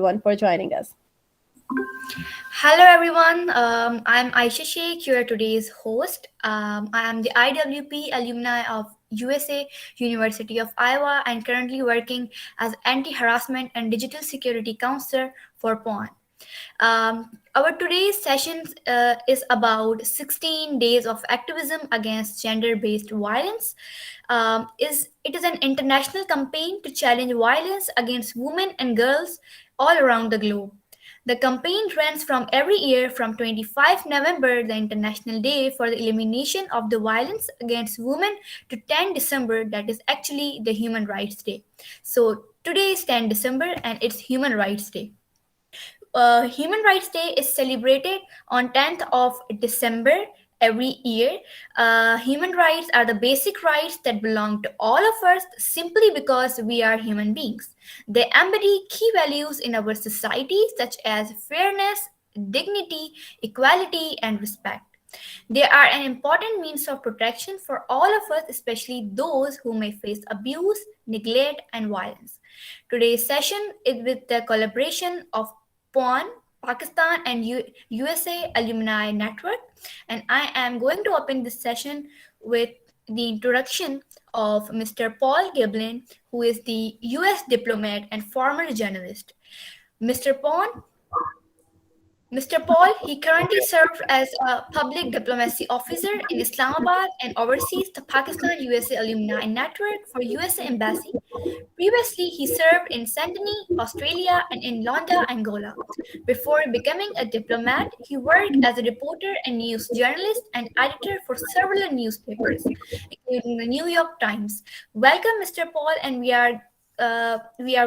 everyone for joining us. Hello everyone, I'm Aisha Sheikh, your today's host. I am the IWP alumni of USA University of Iowa and currently working as anti-harassment and digital security counselor for PUAN. Our today's session is about 16 days of activism against gender-based violence. It is an international campaign to challenge violence against women and girls all around the globe. The campaign runs from every year from 25 November, the International Day for the Elimination of the Violence Against Women, to 10 December, that is actually the Human Rights Day. So today is 10 December and it's Human Rights Day. Human Rights Day is celebrated on 10th of December every year. Human rights are the basic rights that belong to all of us simply because we are human beings. They embody key values in our society such as fairness, dignity, equality, and respect. They are an important means of protection for all of us, especially those who may face abuse, neglect, and violence. Today's session is with the collaboration of PUAN, Pakistan and USA Alumni Network, and I am going to open this session with the introduction of Mr. Paul Giblin, who is the US diplomat and former journalist. Mr. Paul, Mr. Paul, he currently serves as a public diplomacy officer in Islamabad and oversees the Pakistan-USA Alumni Network for USA Embassy. Previously, he served in Sydney, Australia, and in Luanda, Angola. Before becoming a diplomat, he worked as a reporter and news journalist and editor for several newspapers, including the New York Times. Welcome, Mr. Paul, and we are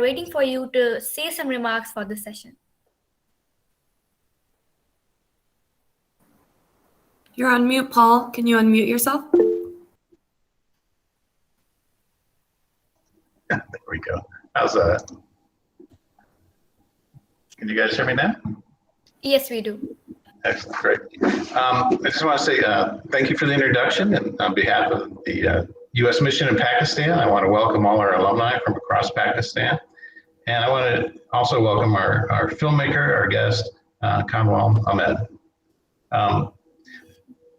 waiting for you to say some remarks for the session. You're on mute, Paul. Can you unmute yourself? There we go. How's that? Can you guys hear me now? Yes, we do. Excellent, great. I just want to say thank you for the introduction, and on behalf of the U.S. mission in Pakistan, I want to welcome all our alumni from across Pakistan. And I want to also welcome our filmmaker, our guest, Kanwal, Ahmed.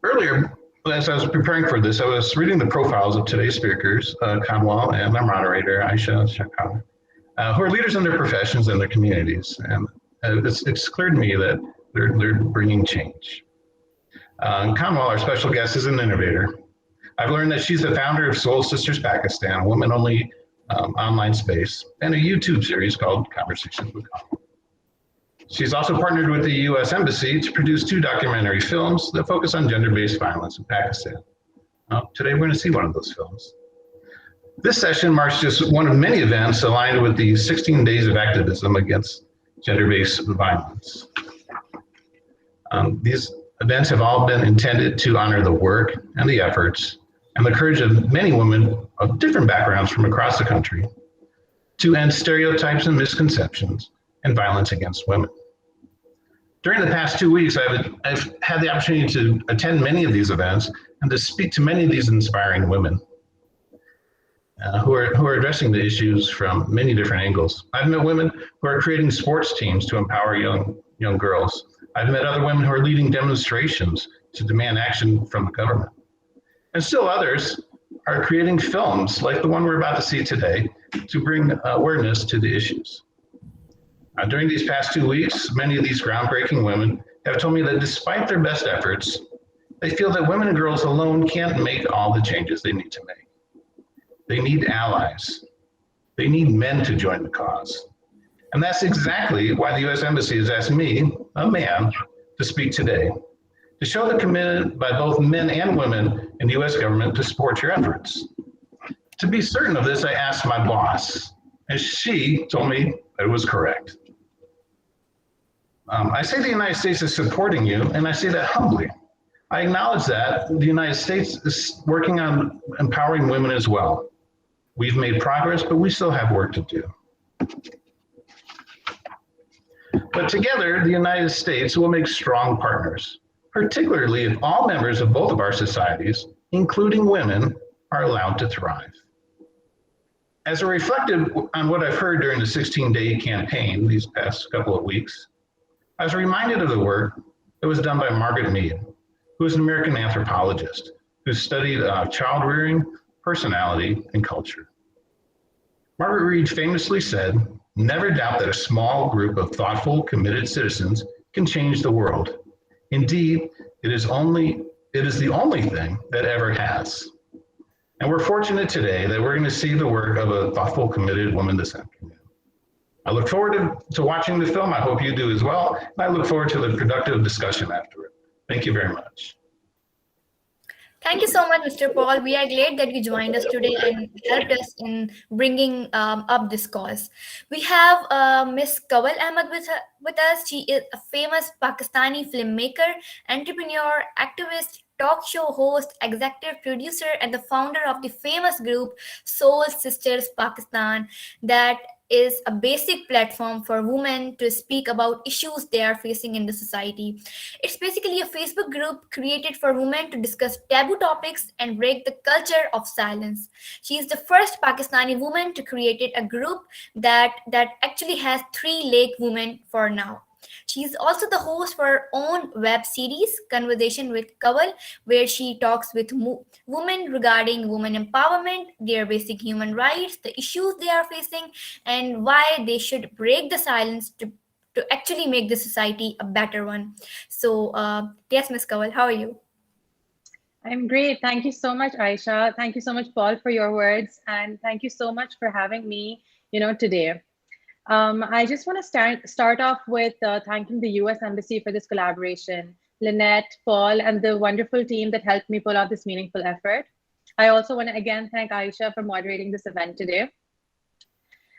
Earlier, as I was preparing for this, I was reading the profiles of today's speakers, Kanwal and our moderator, Aisha Sheikh, who are leaders in their professions and their communities. And it's clear to me that they're bringing change. Kanwal, our special guest, is an innovator. I've learned that she's the founder of Soul Sisters Pakistan, a women-only online space, and a YouTube series called Conversations with Kanwal. She's also partnered with the U.S. Embassy to produce 2 documentary films that focus on gender-based violence in Pakistan. Today, we're going to see one of those films. This session marks just one of many events aligned with the 16 days of activism against gender-based violence. These events have all been intended to honor the work and the efforts and the courage of many women of different backgrounds from across the country to end stereotypes and misconceptions and violence against women. During the past 2 weeks, I've had the opportunity to attend many of these events and to speak to many of these inspiring women who are addressing the issues from many different angles. I've met women who are creating sports teams to empower young girls. I've met other women who are leading demonstrations to demand action from the government. And still others are creating films like the one we're about to see today to bring awareness to the issues. During these past 2 weeks, many of these groundbreaking women have told me that despite their best efforts, they feel that women and girls alone can't make all the changes they need to make. They need allies. They need men to join the cause. And that's exactly why the U.S. Embassy has asked me, a man, to speak today, to show the commitment by both men and women in the U.S. government to support your efforts. To be certain of this, I asked my boss, and she told me that it was correct. I say the United States is supporting you, and I say that humbly. I acknowledge that the United States is working on empowering women as well. We've made progress, but we still have work to do. But together, the United States will make strong partners, particularly if all members of both of our societies, including women, are allowed to thrive. As I reflected on what I've heard during the 16-day campaign these past couple of weeks, I was reminded of the work that was done by Margaret Mead, who is an American anthropologist who studied child rearing, personality, and culture. Margaret Mead famously said, "Never doubt that a small group of thoughtful, committed citizens can change the world. Indeed, it is the only thing that ever has." And we're fortunate today that we're going to see the work of a thoughtful, committed woman this afternoon. I look forward to watching the film. I hope you do as well. And I look forward to the productive discussion after it. Thank you very much. Thank you so much, Mr. Paul. We are glad that you joined us today and helped us in bringing up this cause. We have Miss Kanwal Ahmed with us. She is a famous Pakistani filmmaker, entrepreneur, activist, talk show host, executive producer, and the founder of the famous group Soul Sisters Pakistan, that is a basic platform for women to speak about issues they are facing in the society. It's basically a Facebook group created for women to discuss taboo topics and break the culture of silence. She is the first Pakistani woman to create a group that actually has 3 lakh women for now. She is also the host for her own web series, Conversation with Kabul, where she talks with women regarding women empowerment, their basic human rights, the issues they are facing, and why they should break the silence to actually make the society a better one. So, yes, Miss Kawal, how are you? I'm great. Thank you so much, Aisha. Thank you so much, Paul, for your words. And thank you so much for having me, today. I just want to start off with thanking the U.S. Embassy for this collaboration, Lynette, Paul, and the wonderful team that helped me pull off this meaningful effort. I also want to again thank Aisha for moderating this event today.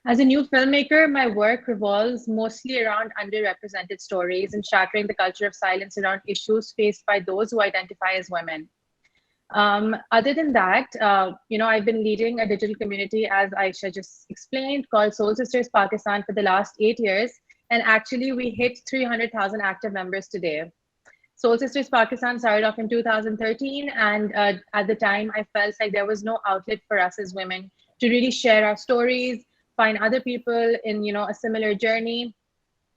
As a new filmmaker, my work revolves mostly around underrepresented stories and shattering the culture of silence around issues faced by those who identify as women. Other than that, I've been leading a digital community, as Aisha just explained, called Soul Sisters Pakistan for the last 8 years. And actually, we hit 300,000 active members today. Soul Sisters Pakistan started off in 2013. And at the time, I felt like there was no outlet for us as women to really share our stories, find other people in, a similar journey,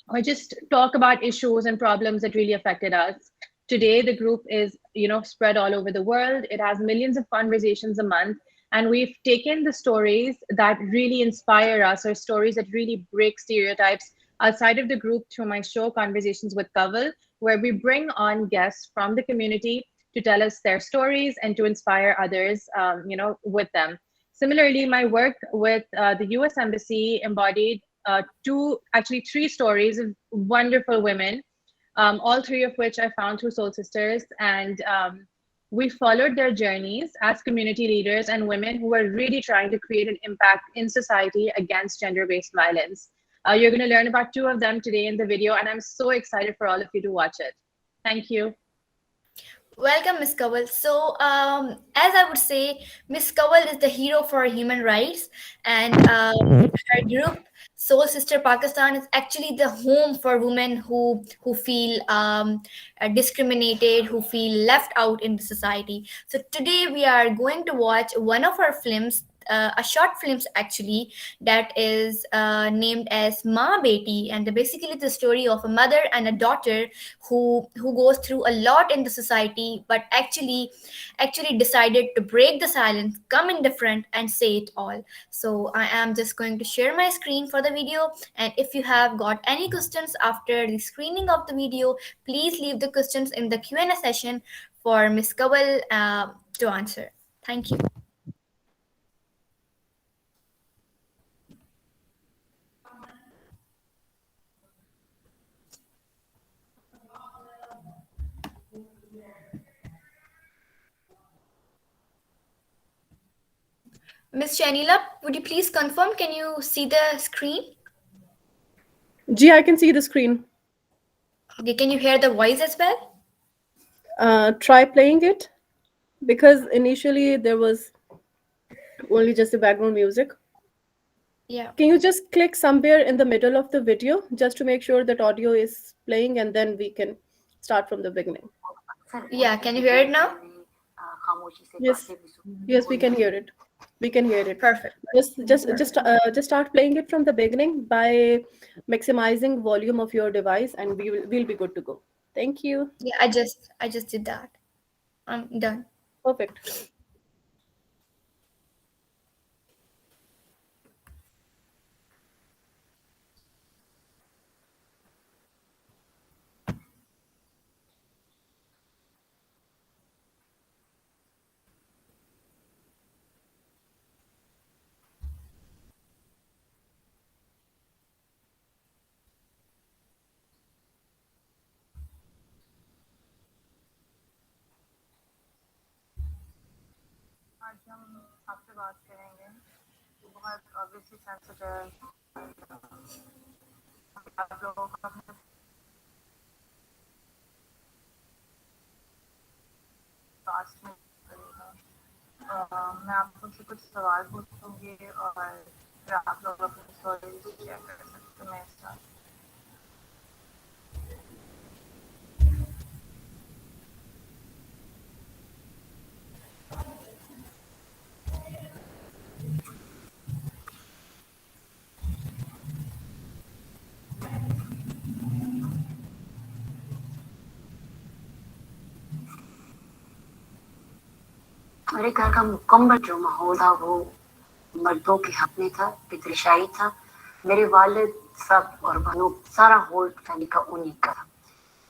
or just talk about issues and problems that really affected us. Today, the group is, spread all over the world. It has millions of conversations a month. And we've taken the stories that really inspire us, or stories that really break stereotypes outside of the group, through my show, Conversations with Kabul, where we bring on guests from the community to tell us their stories and to inspire others, with them. Similarly, my work with the U.S. Embassy embodied three stories of wonderful women, all 3 of which I found through Soul Sisters. And we followed their journeys as community leaders and women who were really trying to create an impact in society against gender-based violence. You're going to learn about 2 of them today in the video, and I'm so excited for all of you to watch it. Thank you. Welcome, Miss Kawal. So, as I would say, Miss Kawal is the hero for human rights, and her group, Soul Sister Pakistan, is actually the home for women who feel discriminated, who feel left out in the society. So today we are going to watch one of her films. A short films actually, that is named as Ma Beti, and basically the story of a mother and a daughter who goes through a lot in the society, but actually decided to break the silence, come in the front, and say it all. So I am just going to share my screen for the video, and if you have got any questions after the screening of the video, please leave the questions in the Q&A session for Miss Kawal to answer. Thank you. Miss Shanila, would you please confirm? Can you see the screen? Gee, I can see the screen. Okay, can you hear the voice as well? Try playing it, because initially there was only just the background music. Yeah. Can you just click somewhere in the middle of the video just to make sure that audio is playing, and then we can start from the beginning? Yeah, can you hear it now? Yes, yes, we can hear it. We can hear it. Perfect. Just start playing it from the beginning by maximizing volume of your device, and we'll be good to go. Thank you. Yeah, I just did that. I'm done. Perfect. आज हम आपसे बात करेंगे बहुत obviously sensitive आप लोगों को अपने पास्ट में करेगा मैं आपको से कुछ सवाल पूछूंगी और फिर आप लोग अपनी स्टोरी शेयर कर सकते हैं मेरे साथ मेरे घर का मुकम्मल जो माहौल था वो मर्दों के हक में था, पितरशाही था। मेरे वालिद सब और बहनों सारा होल फैमिली का उन्हीं का था।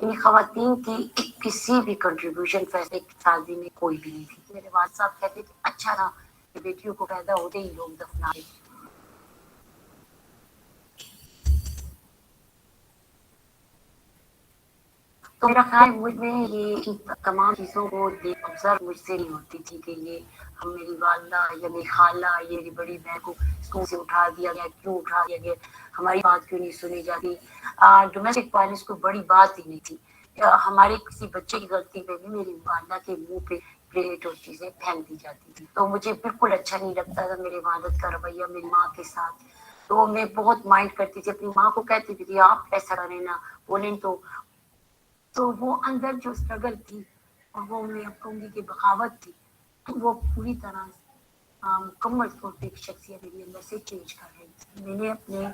इन खवातीन की किसी भी कंट्रीब्यूशन फैसले की शादी में कोई भी नहीं थी। मेरे वालिद साहब कहते थे अच्छा था कि बेटियों को पैदा होते ही लोग दफना देते। तो मेरा ख्याल मुझमें ये तमाम चीज़ों को ऑब्जर्व मुझसे नहीं होती थी कि ये हम मेरी वालदा या मेरी खाला ये मेरी बड़ी बहन को स्कूल से उठा दिया गया, क्यों उठा दिया गया, हमारी बात क्यों नहीं सुनी जाती। डोमेस्टिक वायलेंस कोई बड़ी बात ही नहीं थी। हमारे किसी बच्चे की गलती पे भी मेरी वालदा के मुंह पे प्लेट और चीज़ें फेंक दी जाती थी। तो मुझे बिल्कुल अच्छा नहीं लगता था मेरे वालिद का रवैया मेरी माँ के साथ। तो मैं बहुत माइंड करती थी, अपनी माँ को कहती थी आप ऐसा करें ना बोलें तो वो अंदर जो स्ट्रगल थी और वो मैं कहूँगी कि बगावत थी, तो वो पूरी तरह मुकम्मल तौर पे एक शख्सियत मेरी अंदर से चेंज कर रही थी। मैंने अपने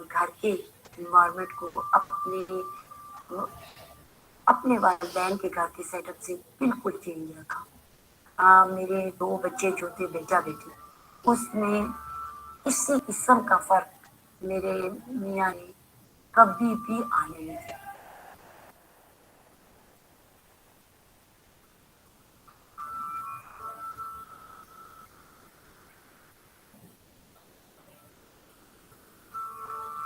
घर के इन्वायरमेंट को अपने वालिदैन के घर के सेटअप से बिल्कुल चेंज रखा। मेरे 2 बच्चे जो थे बेटा बेटी, उसमें किसी किस्म का फर्क मेरे मियाँ ने कभी भी आने नहीं दिया।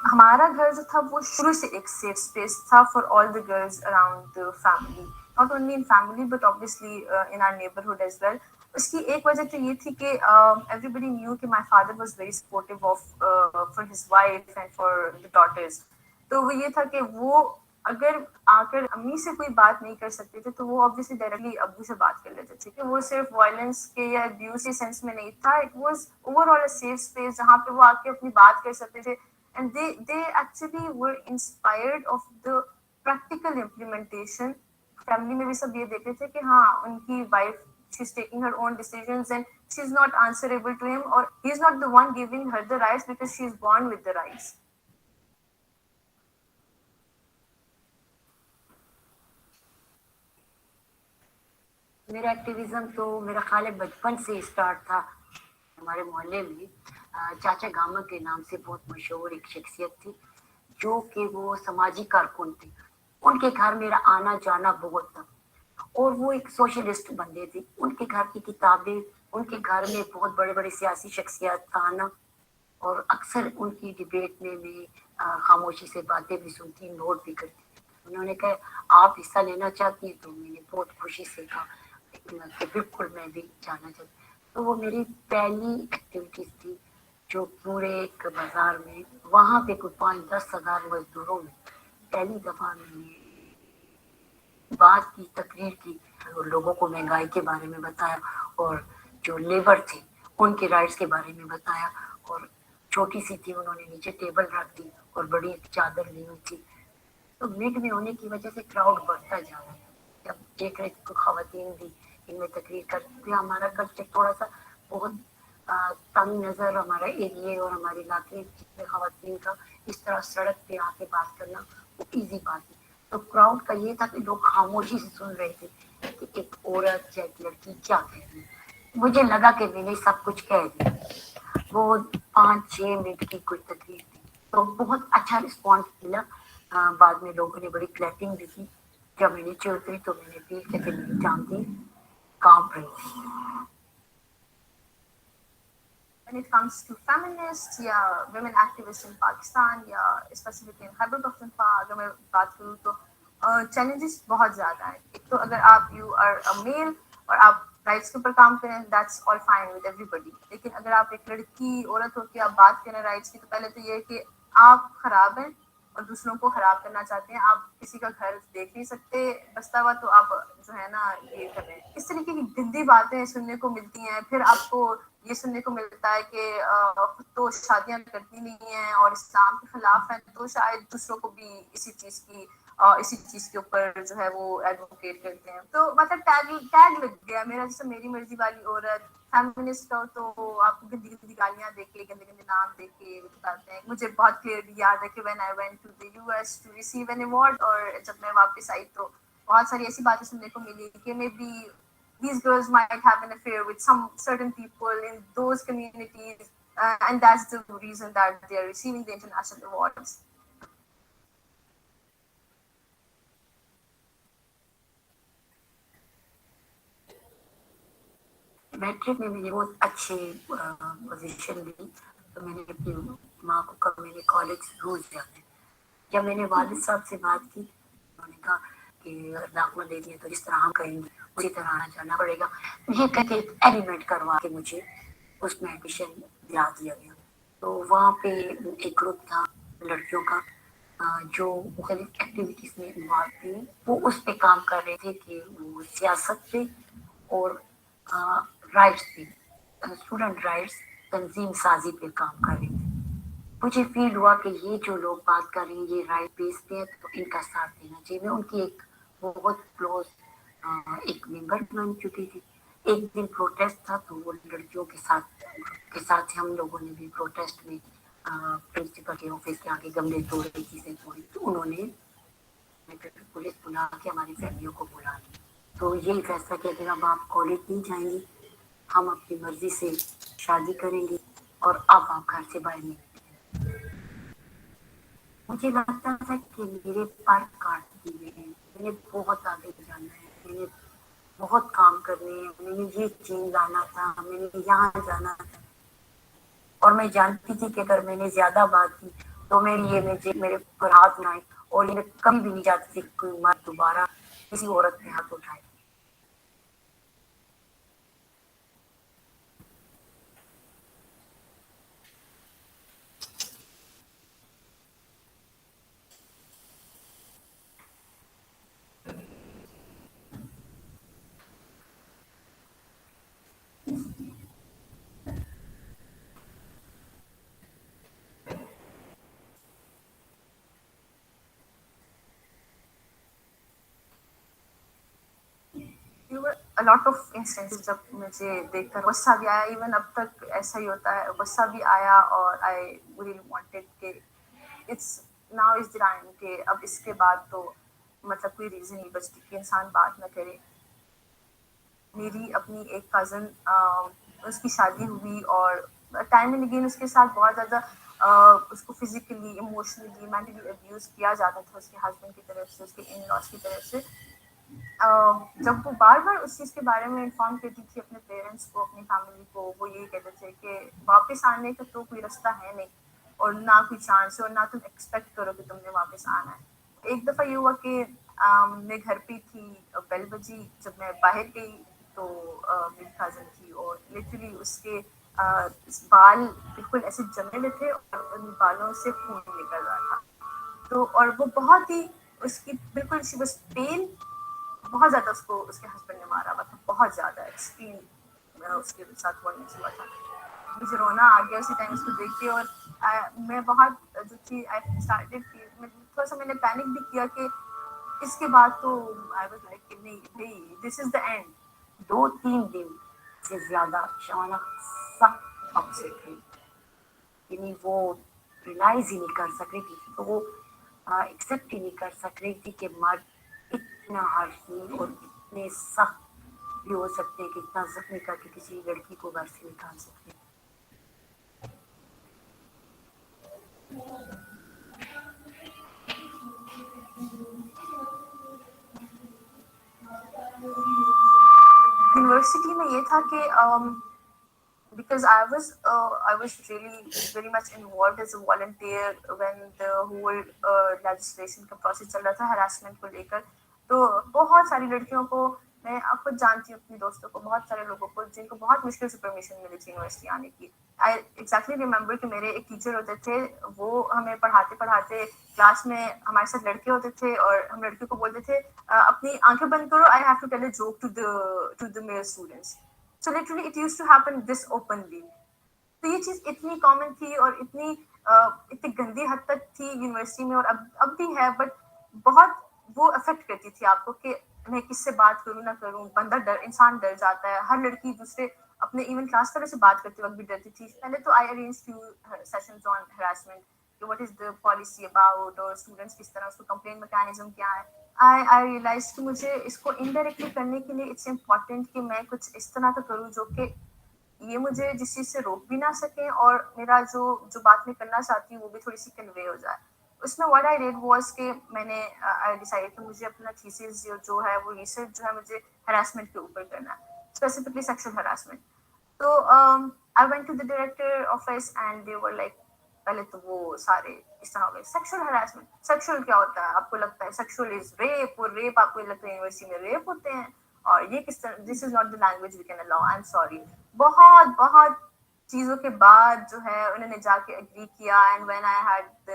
हमारा घर जो था वो शुरू से एक सेफ स्पेस था for all the girls around the family, not only in family but obviously in our neighbourhood as well. उसकी एक वजह तो ये थी कि एवरीबडी न्यू कि my father was very supportive of for his wife and for the daughters. तो वो ये था कि वो अगर आकर अम्मी से कोई बात नहीं कर सकते थे तो वो ऑब्वियसली डायरेक्टली अब्बू से बात कर लेते थे। कि वो सिर्फ वायलेंस के या अब्यूज के सेंस में नहीं था, it was overall a safe space जहाँ पे वो आके अपनी बात कर सकते थे। And they actually were inspired of the practical implementation. Family में भी सब ये देखते थे कि हाँ उनकी wife she's taking her own decisions and she's not answerable to him or he's not the one giving her the rights because she's born with the rights. मेरा एक्टिविज्म तो मेरा ख्याल है बचपन से स्टार्ट था। हमारे मोहल्ले में चाचा गामा के नाम से बहुत मशहूर एक शख्सियत थी जो कि वो समाजी कारकुन थे। उनके घर मेरा आना जाना बहुत था और वो एक सोशलिस्ट बंदे थे। उनके घर की किताबें, उनके घर में बहुत बड़े बड़े सियासी शख्सियत का आना और अक्सर उनकी डिबेट में मैं खामोशी से बातें भी सुनती, नोट भी करती। उन्होंने कहा आप हिस्सा लेना चाहती हैं, तो मैंने बहुत खुशी से कहा कि बिल्कुल मैं भी जाना चाहती। तो वो मेरी पहली एक्टिविटीज थी जो पूरे एक बाजार में वहाँ पे कोई 5-10 हज़ार मजदूरों में पहली दफा मैंने बात की, तकरीर की और लोगों को महंगाई के बारे में बताया और जो लेबर थे उनके राइट्स के बारे में बताया। और छोटी सी थी, उन्होंने नीचे टेबल रख दी और बड़ी एक चादर ली हुई थी। तो मिड में होने की वजह से क्राउड बढ़ता जा रहा है। जब देख रहे थे खवातीन भी इनमें तकरीर करते थे। हमारा कल्चर थोड़ा सा बहुत तंग नज़र हमारा एरिया और हमारे इलाके में ख़वातीन का इस तरह सड़क पे आके बात करना वो ईजी बात है। तो क्राउड का ये था कि लोग खामोशी से सुन रहे थे कि एक औरत या एक लड़की क्या कह रही है। मुझे लगा कि मैंने सब कुछ कह दिया। वो 5-6 मिनट की कोई तकलीफ थी, तो बहुत अच्छा रिस्पॉन्स मिला। बाद में लोगों ने बड़ी क्लैपिंग दी थी। जब मैं नीचे उतरी तो मैंने फील किया कि मेरी जान थी कांप रही थी। When it comes to feminists या women activists in Pakistan या specifically in Khyber Pakhtunkhwa अगर मैं बात करूँ तो challenges बहुत ज़्यादा हैं। एक तो अगर आप you are a male और आप rights के ऊपर काम करें that's all fine with everybody, लेकिन अगर आप एक लड़की औरत होकर आप बात करें rights की तो पहले तो ये है कि आप खराब हैं और दूसरों को खराब करना चाहते हैं। आप किसी का घर देख नहीं सकते बसता हुआ तो आप जो है ना ये कर रहे हैं। इस तरीके की गंदी बातें सुनने को मिलती हैं। फिर आपको ये सुनने को मिलता है कि खुद तो शादियां करती नहीं है और इस्लाम के खिलाफ है, तो शायद दूसरों को भी इसी चीज के ऊपर जो है वो एडवोकेट करते हैं। तो मतलब टैग लग गया मेरा, जैसे मेरी मर्जी वाली औरत फेमिनिस्ट हो तो आपको गंदी गंदी गालियां देके गंदे गंदे नाम देके बताते हैं। मुझे बहुत क्लियरली याद है कि when I went to the US to receive an award और जब मैं वापस आई तो बहुत सारी ऐसी बातें सुनने को मिली कि may be these girls might have an affair with some certain people in those communities, and that's the reason that they are receiving the international awards. Matric में मुझे बहुत अच्छी पोजीशन मिली, तो मैंने अपनी माँ को कहा मैंने कॉलेज रोज जाना है। जब मैंने वालिद साहब से बात की उन्होंने कहा कि दाखिला दे दिया तो जिस तरह हम करेंगे उसी तरह आना जाना पड़ेगा। ये कहते एलिमेंट करवा के मुझे उसमें एडमिशन दिला दिया गया। तो वहाँ पे एक ग्रुप था लड़कियों का जो मुख्तलिफ एक्टिविटीज में इन्वॉल्व थे। वो उस पे काम कर रहे थे कि वो सियासत पे और राइट्स पे, स्टूडेंट राइट्स तंजीम साजी पे काम कर रहे थे। मुझे फील हुआ कि ये जो लोग बात कर रहे हैं ये राइट बेस पे है तो इनका साथ देना चाहिए। मैं उनकी एक बहुत क्लोज एक मेंबर बन चुकी थी। एक दिन प्रोटेस्ट था तो वो लड़कियों के साथ हम लोगों ने भी प्रोटेस्ट में प्रिंसिपल के ऑफिस के आगे गमले तोड़े, चीजें तोड़ी। तो उन्होंने पुलिस बुला के हमारी फैमिलियों को बुला लिया। तो यही फैसला किया कि अब आप कॉलेज नहीं जाएंगी, हम अपनी मर्जी से शादी करेंगे और अब आप घर से बाहर नहीं। मुझे लगता था कि मेरे पर काट दिए हैं, मैंने बहुत आगे जाना है, मैंने बहुत काम करने हैं, मैंने ये चीज लाना था, मैंने यहाँ जाना था। और मैं जानती थी कि अगर मैंने ज्यादा बात की तो मेरे पर हाथ उठाए और मैं कभी भी नहीं चाहती थी कोई मर्द दोबारा किसी औरत पे हाथ उठाए। There were a lot of instances जब मुझे देखकर गुस्सा भी आया। इवन अब तक ऐसा ही होता है, गुस्सा भी आया और I really wanted कि it's now is the time कि अब इसके बाद तो मतलब कोई रीजन नहीं बचती कि इंसान बात ना करे। मेरी अपनी एक कज़न उसकी शादी हुई और टाइम एंड अगेन उसके साथ बहुत ज़्यादा उसको फिजिकली, इमोशनली, मेंटली अब्यूज़ किया जाता था उसके हस्बैंड की तरफ से, उसके इन लॉज की तरफ से। जब वो बार बार उस चीज़ के बारे में इन्फॉर्म करती थी अपने पेरेंट्स को, अपनी फैमिली को, वो यही कहते थे कि वापस आने का तो कोई रास्ता है नहीं और ना कोई चांस है और ना तुम एक्सपेक्ट करो कि तुमने वापस आना है। एक दफ़ा ये हुआ कि मैं घर पे थी, बेल बजी, जब मैं बाहर गई तो मेरी कज़न थी और लिटरली उसके बाल बिल्कुल ऐसे जमे हुए थे और उन बालों से खून निकल रहा था। तो और वो बहुत ही उसकी बिल्कुल सी बस पेन, बहुत ज़्यादा उसको उसके हस्बैंड ने मारा हुआ था, बहुत ज़्यादा एक्सट्रीम उसके साथ वायलेंस हुआ था। मुझे रोना आ गया उसी टाइम उसको देख के और मैं बहुत जो थी आई स्टार्टेड थोड़ा सा मैंने पैनिक भी किया कि इसके बाद तो आई वाज लाइक नहीं भाई दिस इज द एंड। 2-3 दिन से ज्यादा शाना सख्त अपसेट हुई, यानी वो रियलाइज ही नहीं कर सक रही थी, तो वो एक्सेप्ट ही नहीं कर सक रही थी कि मर्द इतना हार्शली और इतने सख्त भी हो सकते हैं कि इतना जख्मी करके किसी लड़की को घर से निकाल सकते हैं. यूनिवर्सिटी में ये था कि because I was really very much involved as a volunteer when the whole legislation का process चल रहा था harassment को लेकर, तो बहुत सारी लड़कियों को, मैं आपको जानती हूँ अपनी दोस्तों को, बहुत सारे लोगों को जिनको बहुत मुश्किल से परमिशन मिली थी यूनिवर्सिटी आने की. I exactly remember कि मेरे एक टीचर होते थे, वो हमें पढ़ाते पढ़ाते क्लास में हमारे साथ लड़के होते थे और हम लड़कियों को बोलते थे अपनी आंखें बंद करो, I have to tell a joke to the male students. So literally it used to happen this openly. तो ये चीज इतनी कॉमन थी और इतनी गंदी हद तक थी यूनिवर्सिटी में, और अब भी है, बट बहुत वो अफेक्ट करती थी आपको कि मैं किससे बात करूं ना करूं. इंसान डर जाता है. हर लड़की दूसरे अपने इवन क्लास वाले से बात करते वक्त भी डरती थी. पहले तो आई arrange few sessions on harassment, what is the policy about, और स्टूडेंट्स किस तरह, उसको कंप्लेन मैकेनिज्म क्या है. I realized कि मुझे इसको इनडायरेक्टली करने के लिए इट्स इम्पॉर्टेंट कि मैं कुछ इस तरह का करूँ जो कि ये मुझे जिस चीज़ से रोक भी ना सके, और मेरा जो बात मैं करना चाहती हूँ वो भी थोड़ी सी कन्वे हो जाए. उसमें व्हाट आई डिड वाज कि मैंने आई डिसाइडेड कि मुझे अपना थीसिस जो है वो रिसर्च जो है मुझे हरासमेंट के ऊपर करना है, स्पेसिफिकली सेक्सुअल हरासमेंट. तो I went to the director office and they were like, पहले तो वो सारे इस तरह हो गए, सेक्सुअल हरासमेंट, सेक्सुअल क्या होता है, आपको लगता है सेक्सुअल इज रेप, और रेप आपको लगता है यूनिवर्सिटी में रेप होते हैं, और ये किस तरह, this is not the language we can allow, I am sorry. बहुत बहुत चीजों के बाद जो है उन्होंने जाके एग्री किया. And when I had the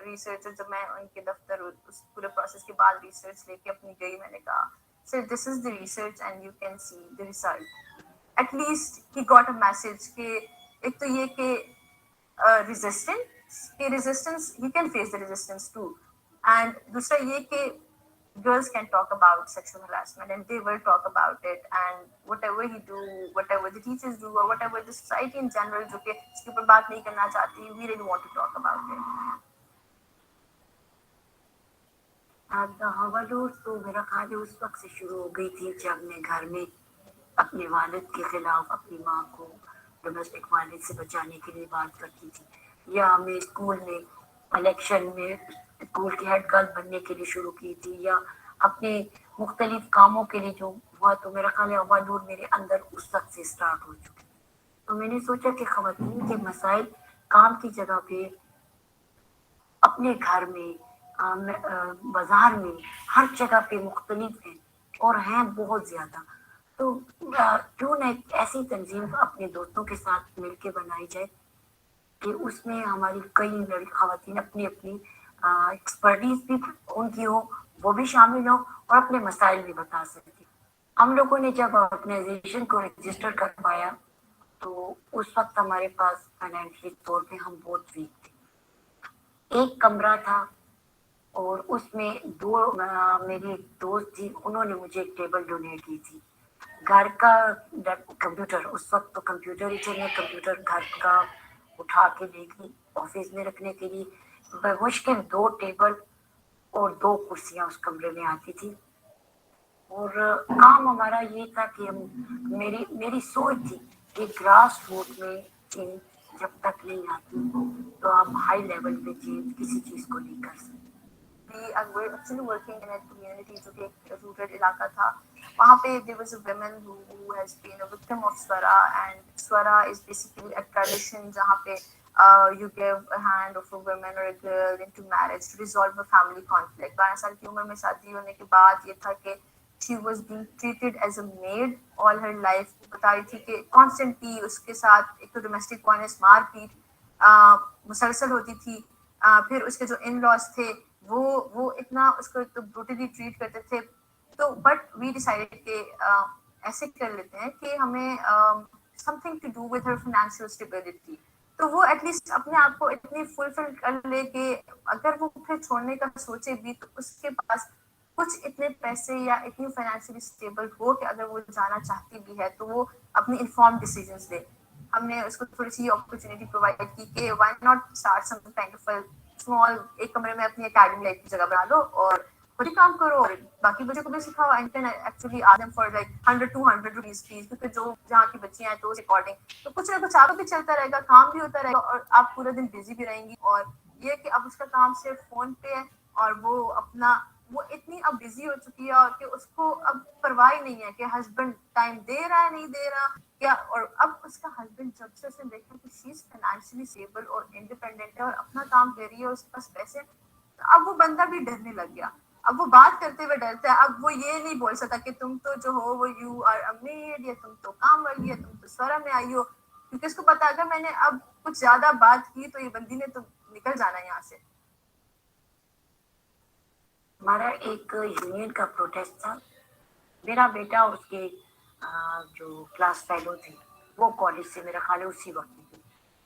research, जब मैं उनके दफ्तर उस पूरे प्रोसेस के बाद रिसर्च लेके अपनी गई, मैंने कहा sir this is the research and you can see the result. At least he got a message कि एक तो ये कि resistance he can face the resistance too, and दूसरा ये कि girls can talk about sexual harassment and they will talk about it, and whatever he do, whatever the teachers do, or whatever the society in general जो कि इसके ऊपर बात नहीं करना चाहती, we really want to talk about it. हवालूर तो मेरा ख्याल है उस वक्त से शुरू हो गई थी जब मैं घर में अपने वालिद के खिलाफ अपनी माँ को डोमेस्टिक वायलेंस से बचाने के लिए बात करती थी, या मैं स्कूल में इलेक्शन में स्कूल की हेड गर्ल बनने के लिए शुरू की थी, या अपने मुख्तलिफ कामों के लिए जो हुआ. तो मेरा ख्याल है हवालूर मेरे अंदर उस वक्त से स्टार्ट हो चुकी. तो मैंने सोचा कि ख़वातीन के मसाइल काम की जगह पे, अपने घर में, बाजार में, हर जगह पे मुख्तलिफ हैं और हैं बहुत ज़्यादा. तो क्यों न एक ऐसी तंजीम अपने दोस्तों के साथ मिलके बनाई जाए कि उसमें हमारी कई लड़की ख़वातीन अपनी अपनी एक्सपर्टीज भी उनकी हो, वो भी शामिल हो और अपने मसाइल भी बता सकें. हम लोगों ने जब ऑर्गेनाइजेशन को रजिस्टर करवाया तो उस वक्त हमारे पास फाइनेंशियल तौर पे हम बहुत वीक थे. एक कमरा था और उसमें दो मेरी दोस्त थी, उन्होंने मुझे एक टेबल डोनेट की थी. घर का कंप्यूटर, उस वक्त तो कंप्यूटर ही थे, मैं कंप्यूटर घर का उठा के ले गई ऑफिस में रखने के लिए. मुश्किल 2 टेबल और 2 कुर्सियां उस कमरे में आती थी. और काम हमारा ये था कि हम मेरी सोच थी कि ग्रास रूट में चेंज जब तक नहीं आती तो आप हाई लेवल पे चेंज किसी चीज़ को नहीं कर सकते. We are actually working in a community जो कि एक रूरल इलाका था. वहाँ पे there was a woman who has been a victim of swara, and swara is basically a tradition जहाँ पे you give a hand of a woman or a girl into marriage to resolve a family conflict. 12 साल की उम्र में शादी होने के बाद ये था कि she was being treated as a maid all her life. बता रही थी कि constantly उसके साथ एक तो domestic violence, मारपीट मुसलसल होती थी. फिर उसके जो इन लॉज थे वो इतना उसको तो ब्रूटली ट्रीट करते थे. तो बट वी डिसाइडेड कि ऐसे कर लेते हैं कि हमें something to do with her financial stability. तो वो एटलीस्ट अपने आप को इतनी फुलफिल कर ले कि अगर वो फिर छोड़ने का सोचे भी तो उसके पास कुछ इतने पैसे या इतनी फाइनेंशियली स्टेबल हो कि अगर वो जाना चाहती भी है तो वो अपनी इन्फॉर्म डिसीजंस ले. हमने उसको थोड़ी सी अपॉर्चुनिटी प्रोवाइड की कि why not start some kind of a small, एक कमरे में अपनी एकेडमी लाइफ की जगह बना लो और खुद ही काम करो और बाकी बच्चों को भी सिखाओ and can actually ask them for like 100-200 rupees fees, क्योंकि जो जहाँ की बच्चियां हैं तो उस अकॉर्डिंग तो कुछ ना कुछ आपको भी चलता रहेगा, काम भी होता रहेगा और आप पूरा दिन बिजी भी रहेंगी। और ये कि अब उसका काम सिर्फ फोन पे है और वो अपना वो इतनी अब बिजी हो चुकी है और कि उसको अब परवाह ही नहीं है कि हस्बैंड टाइम दे रहा है नहीं दे रहा क्या। और अब उसका हस्बैंड जब से उसने देखा कि शी इज फाइनेंशियली स्टेबल और इंडिपेंडेंट है और अपना काम कर रही है, उसके पास पैसे, तो अब वो बंदा भी डरने लग गया। अब वो बात करते हुए डरता है। अब वो ये नहीं बोल सकता कि तुम तो जो हो वो यू आर अ मेड या तुम तो काम वाली है, तुम तो स्वरा में आई हो, क्योंकि उसको पता है अगर मैंने अब कुछ ज्यादा बात की तो ये बंदी ने तो निकल जाना यहाँ से। हमारा एक यूनियन का प्रोटेस्ट था। मेरा बेटा और उसके जो क्लास फेलो थे वो कॉलेज से मेरा ख्याल है उसी वक्त थी,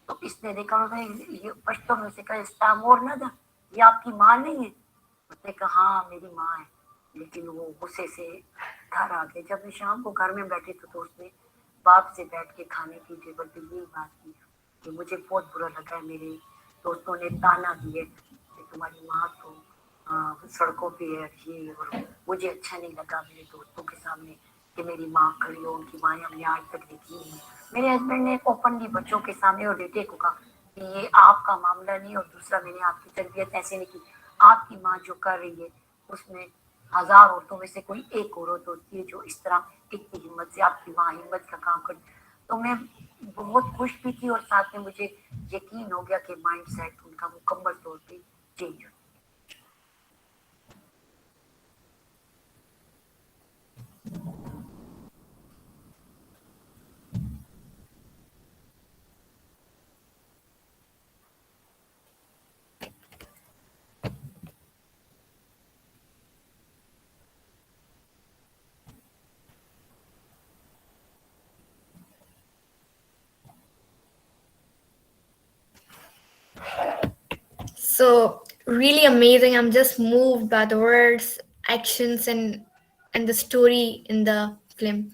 तो इसने देखा ये पश्तो में से कहा इस्ता मोर ना था, ये आपकी माँ नहीं है? उसने कहा हाँ मेरी माँ है, लेकिन वो गुस्से से घर आ गए। जब मैं शाम को घर में बैठे तो उसने बाप से बैठ के खाने की टेबल पे यही बात की कि मुझे बहुत बुरा लगा है, मेरे दोस्तों ने ताना दिए कि तुम्हारी माँ तो सड़कों पे है ये, और मुझे अच्छा नहीं लगा मेरे दोस्तों के सामने कि मेरी माँ खड़ी हो, उनकी माँ हमने आज तक देखी नहीं। मेरे हस्बैंड ने ओपनली बच्चों के सामने और बेटे को कहा कि ये आपका मामला नहीं, और दूसरा मैंने आपकी तरबियत ऐसे नहीं की, आपकी माँ जो कर रही है उसमें 1000 औरतों में से कोई एक औरत होती है जो इस तरह इतनी हिम्मत से आपकी माँ हिम्मत का काम कर। तो मैं बहुत खुश भी थी और साथ में मुझे यकीन हो गया कि माइंड सेट उनका मुकम्मल तौर पे चेंज हो। So really amazing. I'm just moved by the words, actions, and the story in the film.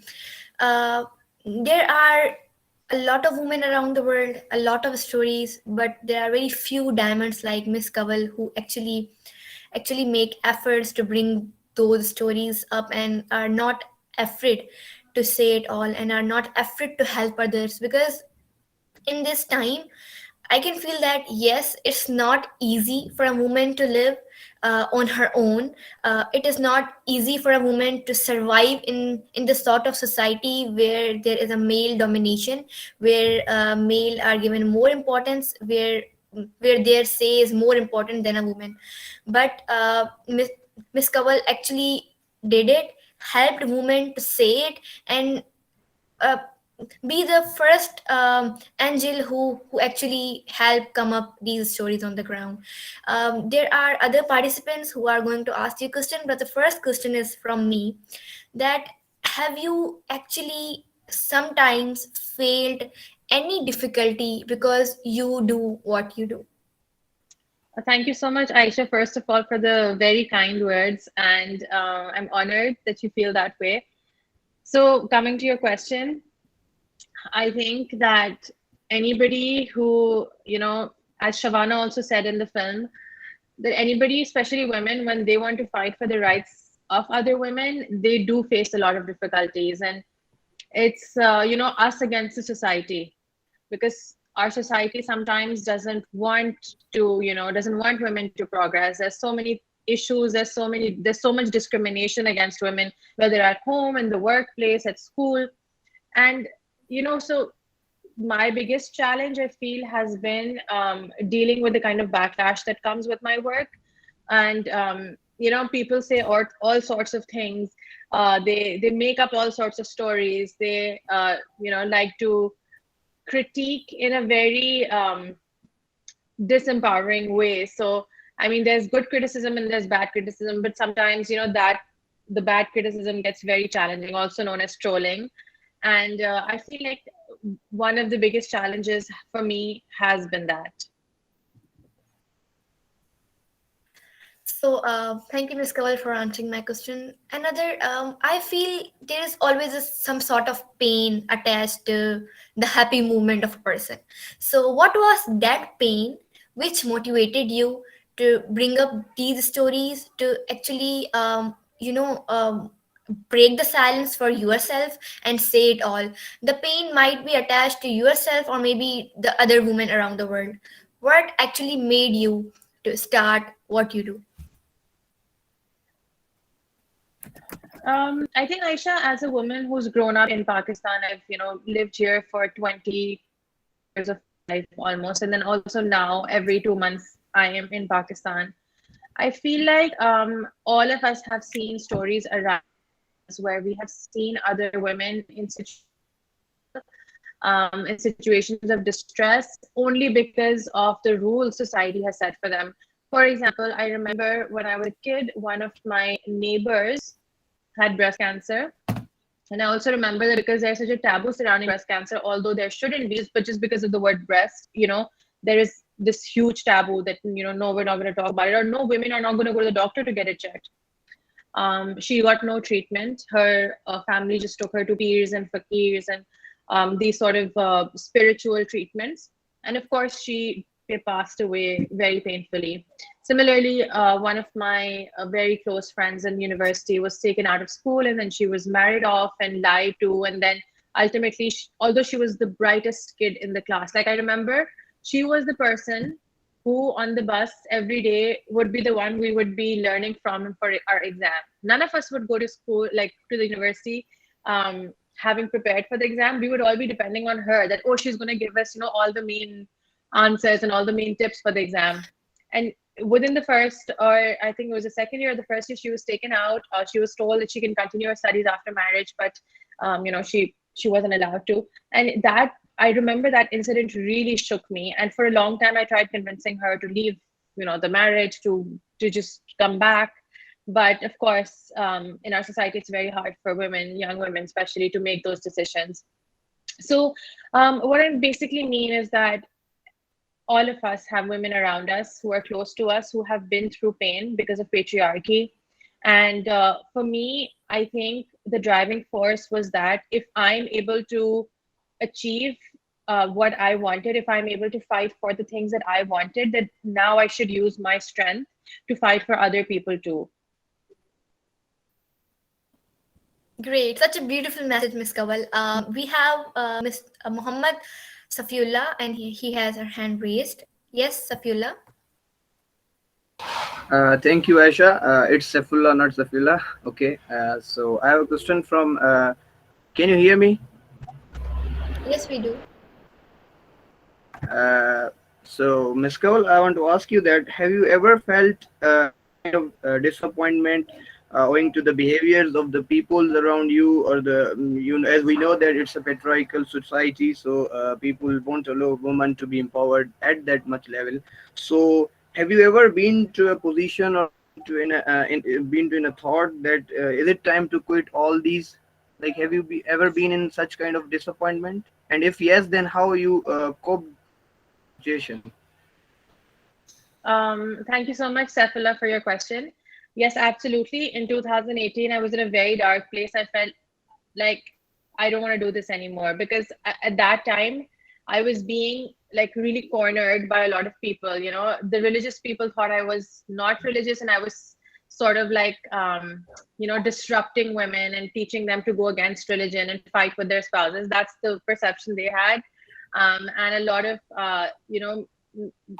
Uh, there are a lot of women around the world, a lot of stories, but there are very few diamonds like Miss Kaval who actually make efforts to bring those stories up and are not afraid to say it all and are not afraid to help others, because in this time I can feel that yes, it's not easy for a woman to live on her own. It is not easy for a woman to survive in the sort of society where there is a male domination, where male are given more importance, where their say is more important than a woman. But Miss Kawal actually did it, helped women to say it, and uh, be the first angel who actually help come up these stories on the ground. There are other participants who are going to ask you a question, but the first question is from me, that have you actually sometimes failed any difficulty because you do what you do? Thank you so much, Aisha, first of all, for the very kind words. And I'm honored that you feel that way. So, coming to your question, I think that anybody who, as Shavana also said in the film, that anybody, especially women, when they want to fight for the rights of other women, they do face a lot of difficulties. And it's, us against the society, because our society sometimes doesn't want to, doesn't want women to progress. There's so many issues, there's so much discrimination against women, whether at home, in the workplace, at school. And so my biggest challenge, I feel, has been dealing with the kind of backlash that comes with my work. And people say all sorts of things. They make up all sorts of stories. They like to critique in a very disempowering way. So I mean, there's good criticism and there's bad criticism, but sometimes that the bad criticism gets very challenging, also known as trolling. And I feel like one of the biggest challenges for me has been that. So, thank you, Ms. Kawal, for answering my question. Another, I feel there is always some sort of pain attached to the happy movement of a person. So, what was that pain which motivated you to bring up these stories to actually, break the silence for yourself and say it all? The pain might be attached to yourself or maybe the other women around the world. What actually made you to start what you do? I think Aisha, as a woman who's grown up in Pakistan, I've lived here for 20 years of life almost, and then also now every 2 months I am in Pakistan. I feel like all of us have seen stories around us where we have seen other women in situations of distress only because of the rules society has set for them. For example, I remember when I was a kid, one of my neighbors had breast cancer. And I also remember that because there's such a taboo surrounding breast cancer, although there shouldn't be, but just because of the word breast, there is this huge taboo that, no, we're not going to talk about it, or no, women are not going to go to the doctor to get it checked. She got no treatment. Her family just took her to peers and fakirs and these sort of spiritual treatments. And of course, she passed away very painfully. Similarly, one of my very close friends in university was taken out of school, and then she was married off and lied to. And then ultimately, although she was the brightest kid in the class, like I remember, she was the person who on the bus every day would be the one we would be learning from for our exam. None of us would go to school, like to the university, having prepared for the exam. We would all be depending on her that, oh, she's going to give us, all the main answers and all the main tips for the exam. And within the first, or I think it was the second year or the first year, she was taken out. She was told that she can continue her studies after marriage, but, she wasn't allowed to. And that, I remember that incident really shook me. And for a long time, I tried convincing her to leave, the marriage, to just come back. But of course, in our society, it's very hard for women, young women especially, to make those decisions. So what I basically mean is that all of us have women around us who are close to us who have been through pain because of patriarchy. And for me, I think the driving force was that if I'm able to achieve what I wanted, if I'm able to fight for the things that I wanted, that now I should use my strength to fight for other people too. Great, such a beautiful message, Miss Kawal. We have Miss Muhammad Safiullah, and he has her hand raised. Yes, Safiullah. Thank you, Aisha. It's Safullah, not Safullah. Okay. So I have a question from. Can you hear me? Yes, we do. So, Ms. Kawal, I want to ask you that have you ever felt kind of disappointment owing to the behaviors of the people around you, or as we know that it's a patriarchal society, so people won't allow women to be empowered at that much level. So, have you ever been to a position or been to in a thought that is it time to quit all these? Like, have you ever been in such kind of disappointment? And if yes, then how you cope with the situation? Thank you so much, Sefila, for your question. Yes, absolutely. In 2018, I was in a very dark place. I felt like I don't want to do this anymore because at that time, I was being like really cornered by a lot of people. The religious people thought I was not religious, and I was sort of like, disrupting women and teaching them to go against religion and fight with their spouses. That's the perception they had. And a lot of,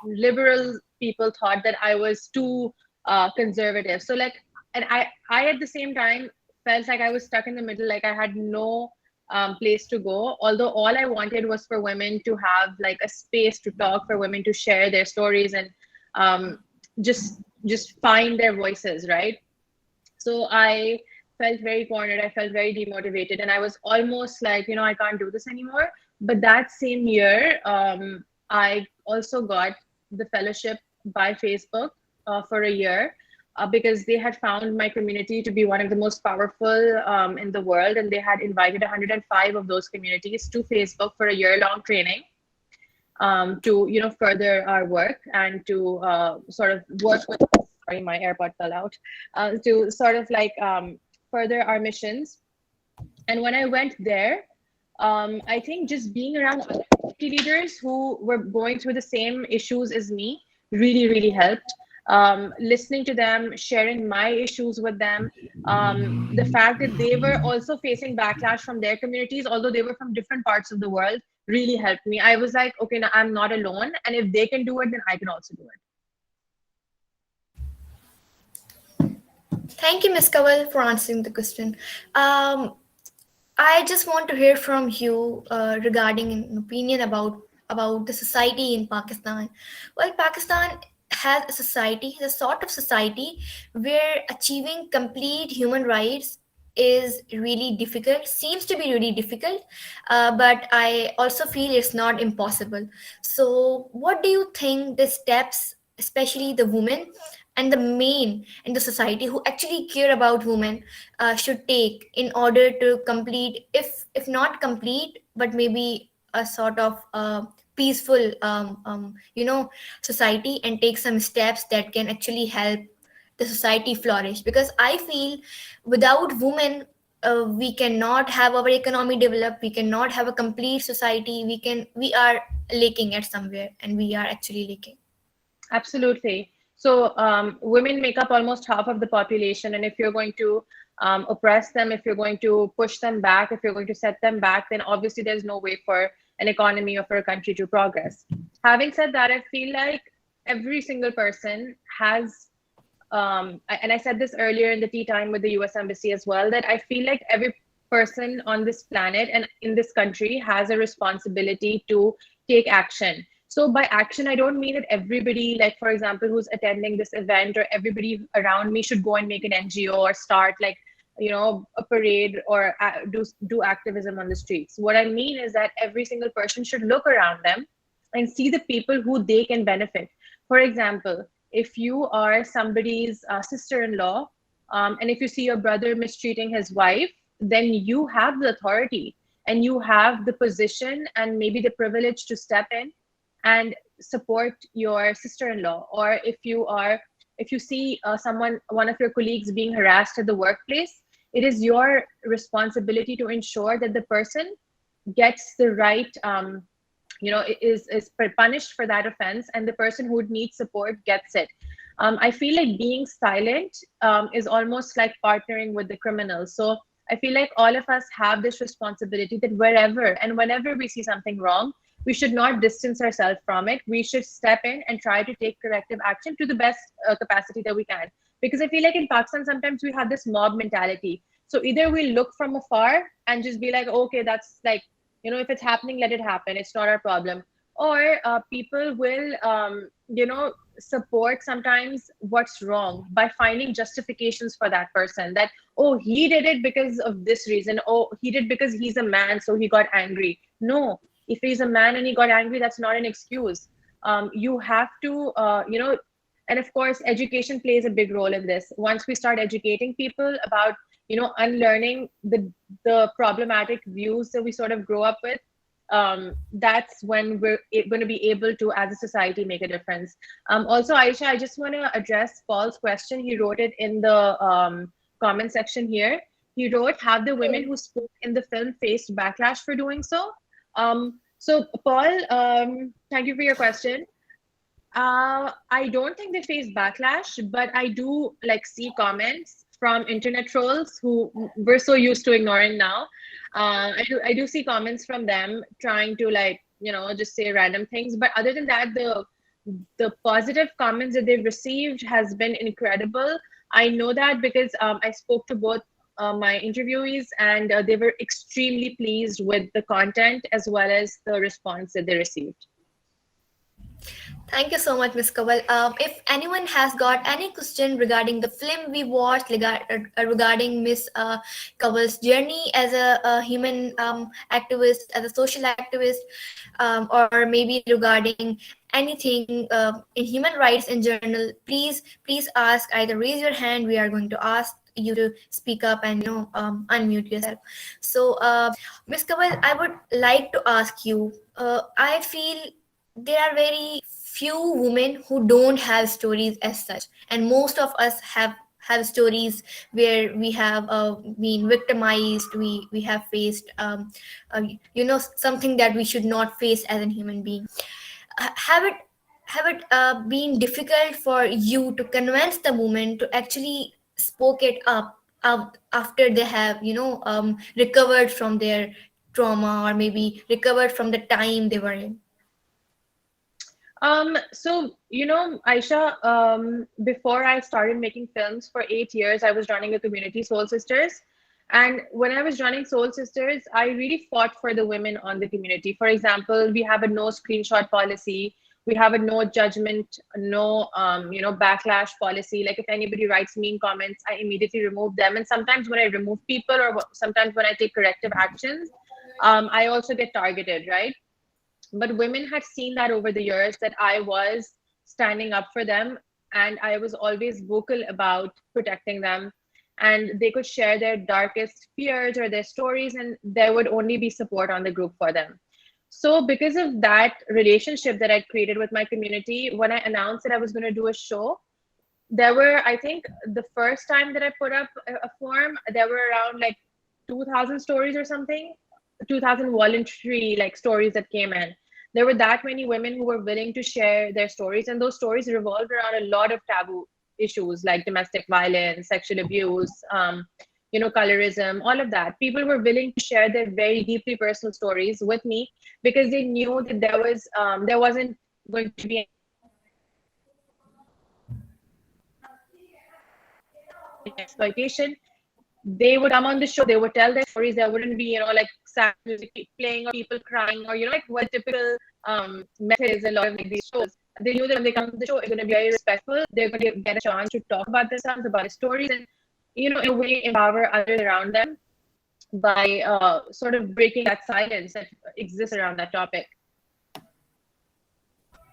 liberal people thought that I was too conservative. So like, and I at the same time felt like I was stuck in the middle, like I had no place to go. Although all I wanted was for women to have like a space to talk, for women to share their stories and just find their voices, right? So I felt very cornered. I felt very demotivated, and I was almost like, I can't do this anymore. But that same year, I also got the fellowship by Facebook for a year because they had found my community to be one of the most powerful in the world, and they had invited 105 of those communities to Facebook for a year-long training to further our work and to sort of work with us sorry, my AirPod fell out. To sort of like further our missions. And when I went there, I think just being around other community leaders who were going through the same issues as me really, really helped. Listening to them, sharing my issues with them, the fact that they were also facing backlash from their communities, although they were from different parts of the world, really helped me. I was like, okay, now I'm not alone. And if they can do it, then I can also do it. Thank you, Ms. Kawal, for answering the question. I just want to hear from you regarding an opinion about the society in Pakistan. Well, Pakistan has a society, a sort of society where achieving complete human rights is really difficult, seems to be really difficult, but I also feel it's not impossible. So, what do you think the steps, especially the women and the men in the society who actually care about women, should take in order to complete, if not complete, but maybe a sort of peaceful society, and take some steps that can actually help the society flourish? Because I feel without women, we cannot have our economy develop, we cannot have a complete society, we are lacking at somewhere, and we are actually lacking. Absolutely. So women make up almost half of the population, and if you're going to oppress them, if you're going to push them back, if you're going to set them back, then obviously there's no way for an economy or for a country to progress. Having said that, I feel like every single person has, and I said this earlier in the tea time with the US Embassy as well, that I feel like every person on this planet and in this country has a responsibility to take action. So by action, I don't mean that everybody, like for example, who's attending this event or everybody around me should go and make an NGO or start like, you know, a parade or do activism on the streets. What I mean is that every single person should look around them and see the people who they can benefit. For example, if you are somebody's sister-in-law, and if you see your brother mistreating his wife, then you have the authority and you have the position and maybe the privilege to step in and support your sister-in-law. Or if you see one of your colleagues being harassed at the workplace, it is your responsibility to ensure that the person gets the right is punished for that offense, and the person who needs support gets it. I feel like being silent is almost like partnering with the criminals. So I feel like all of us have this responsibility that wherever and whenever we see something wrong, we should not distance ourselves from it. We should step in and try to take corrective action to the best capacity that we can. Because I feel like in Pakistan, sometimes we have this mob mentality. So either we look from afar and just be like, okay, that's like, you know, if it's happening, let it happen. It's not our problem. Or people will, support sometimes what's wrong by finding justifications for that person, that, oh, he did it because of this reason. Oh, he did because he's a man, so he got angry. No, if he's a man and he got angry, that's not an excuse. You have to, and of course, education plays a big role in this. Once we start educating people about, unlearning the problematic views that we sort of grow up with, that's when we're going to be able to, as a society, make a difference. Also, Aisha, I just want to address Paul's question. He wrote it in the comment section here. He wrote, have the women who spoke in the film faced backlash for doing so? So Paul, thank you for your question. I don't think they face backlash, but I do see comments from internet trolls who we're so used to ignoring now. I do see comments from them trying to just say random things. But other than that, the positive comments that they've received has been incredible. I know that because I spoke to both my interviewees, and they were extremely pleased with the content as well as the response that they received. Thank you so much, Ms. Kawal. If anyone has got any question regarding the film we watched, regarding Ms. Kawal's journey as a human activist, as a social activist, or maybe regarding anything in human rights in general, please ask. Either raise your hand. We are going to ask you to speak up and unmute yourself. So, Ms. Kawal, I would like to ask you. I feel there are very few women who don't have stories as such, and most of us have stories where we have been victimized, we have faced uh, something that we should not face as a human being. Have it been difficult for you to convince the woman to actually spoke it up after they have recovered from their trauma, or maybe recovered from the time they were in? So, Aisha, before I started making films for 8 years, I was running a community, Soul Sisters. And when I was running Soul Sisters, I really fought for the women on the community. For example, we have a no screenshot policy. We have a no judgment, no, backlash policy. Like if anybody writes mean comments, I immediately remove them. And sometimes when I remove people, or sometimes when I take corrective actions, I also get targeted, right? But women had seen that over the years, that I was standing up for them, and I was always vocal about protecting them, and they could share their darkest fears or their stories, and there would only be support on the group for them. So because of that relationship that I created with my community, when I announced that I was going to do a show, there were, I think, the first time that I put up a form, there were around like 2,000 stories or something, 2,000 voluntary like stories that came in. There were that many women who were willing to share their stories, and those stories revolved around a lot of taboo issues like domestic violence, sexual abuse, colorism, all of that. People were willing to share their very deeply personal stories with me, because they knew that there wasn't going to be exploitation. They would come on the show, they would tell their stories. There wouldn't be, like sad music playing or people crying, or, like what typical method is a lot of like these shows. They knew that when they come to the show, it's going to be very respectful. They're going to get a chance to talk about themselves, about their stories, and, in a way, empower others around them by sort of breaking that silence that exists around that topic.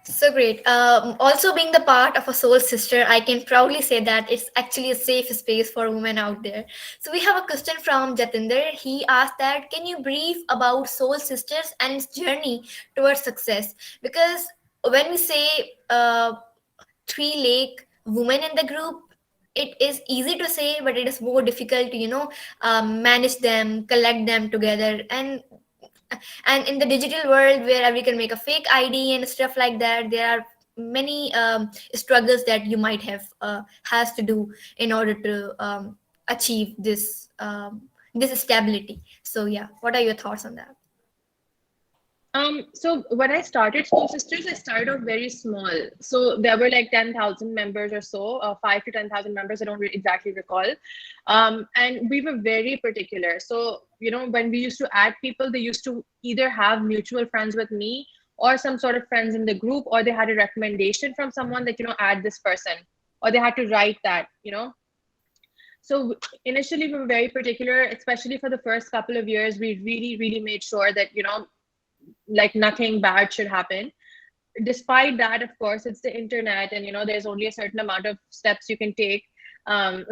So great. Also, being the part of a soul sister, I can proudly say that it's actually a safe space for women out there. So we have a question from Jatinder. He asked that, can you brief about Soul Sisters and its journey towards success? Because when we say three lake women in the group, it is easy to say, but it is more difficult to manage them, collect them together, and in the digital world where we can make a fake ID and stuff like that, there are many struggles that you might have has to do in order to achieve this stability. So yeah, what are your thoughts on that? So when I started Soul Sisters, I started off very small. So there were like 10,000 members or so, 5 to 10,000 members. I don't exactly recall. And we were very particular. So, when we used to add people, they used to either have mutual friends with me or some sort of friends in the group, or they had a recommendation from someone that, add this person, or they had to write that. So initially we were very particular, especially for the first couple of years. We really, really made sure that, like nothing bad should happen. Despite that, of course, it's the internet, and there's only a certain amount of steps you can take.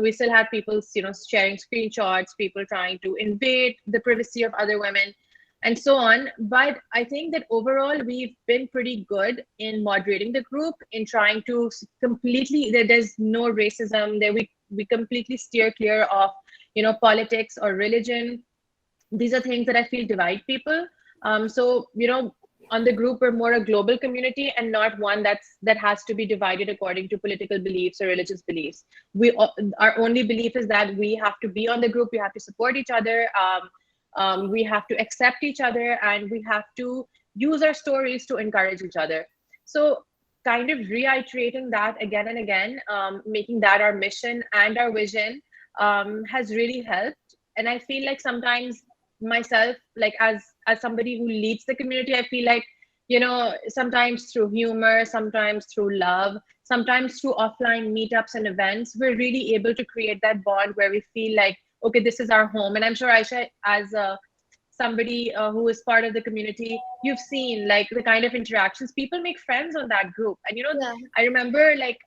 We still had people sharing screenshots, people trying to invade the privacy of other women, and so on. But I think that overall we've been pretty good in moderating the group, in trying to completely, there's no racism there. We completely steer clear of politics or religion. These are things that I feel divide people. So, on the group, we're more a global community and not one that has to be divided according to political beliefs or religious beliefs. Our only belief is that we have to be on the group, we have to support each other, we have to accept each other, and we have to use our stories to encourage each other. So kind of reiterating that again and again, making that our mission and our vision, has really helped. And I feel like sometimes myself, like as somebody who leads the community, I feel like sometimes through humor, sometimes through love, sometimes through offline meetups and events, we're really able to create that bond where we feel like, okay, this is our home. And I'm sure, Aisha, as somebody who is part of the community, you've seen like the kind of interactions people make, friends on that group. And Yeah. I remember like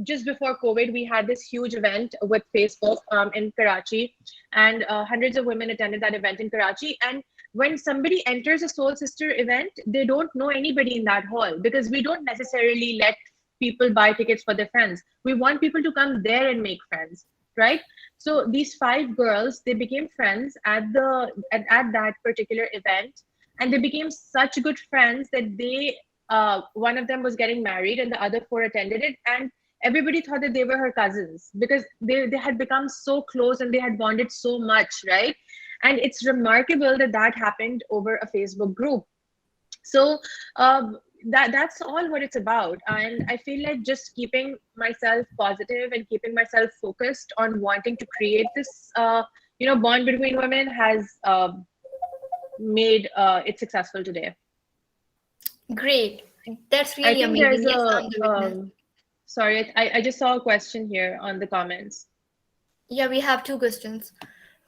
just before COVID, we had this huge event with Facebook in Karachi, and hundreds of women attended that event in Karachi. And when somebody enters a Soul Sister event, they don't know anybody in that hall, because we don't necessarily let people buy tickets for their friends. We want people to come there and make friends, right? So these 5 girls, they became friends at that particular event, and they became such good friends that they one of them was getting married and the other 4 attended it, and everybody thought that they were her cousins, because they had become so close and they had bonded so much, right? And it's remarkable that that happened over a Facebook group. So that's all what it's about. And I feel like just keeping myself positive and keeping myself focused on wanting to create this bond between women has made it successful today. Great. That's I really think there's amazing. Yes, a I'm the witness. sorry, I just saw a question here on the comments. Yeah, we have 2 questions.